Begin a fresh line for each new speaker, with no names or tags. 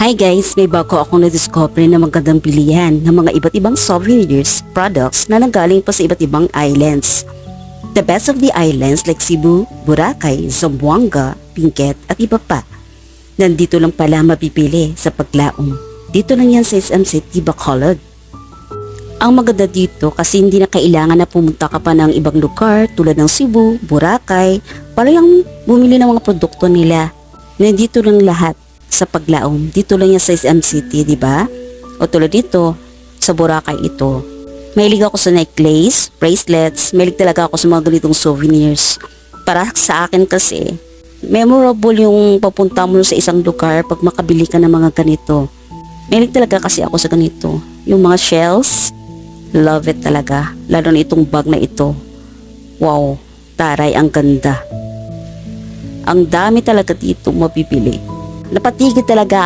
Hi guys, may bago akong na-discover na magandang bilihan ng mga iba't ibang souvenirs, products na nanggaling pa sa iba't ibang islands. The best of the islands like Cebu, Boracay, Zamboanga, Benguet at iba pa. Nandito lang pala mapipili sa Paglaom. Dito lang yan sa SM City, Bacolod. Ang maganda dito kasi hindi na kailangan na pumunta ka pa ng ibang lugar tulad ng Cebu, Boracay para lang bumili ng mga produkto nila. Nandito lang lahat sa Paglaom. Dito lang yan sa SM City, di ba? O tulad dito, sa Boracay ito. Mahilig ako sa necklace, bracelets, mahilig talaga ako sa mga ganitong souvenirs. Para sa akin kasi, memorable yung papunta mo sa isang lugar pag makabili ka ng mga ganito. Mahilig talaga kasi ako sa ganito. Yung mga shells, love it talaga. Lalo na itong bag na ito. Wow, taray, ang ganda. Ang dami talaga dito mapipili. Napatigil talaga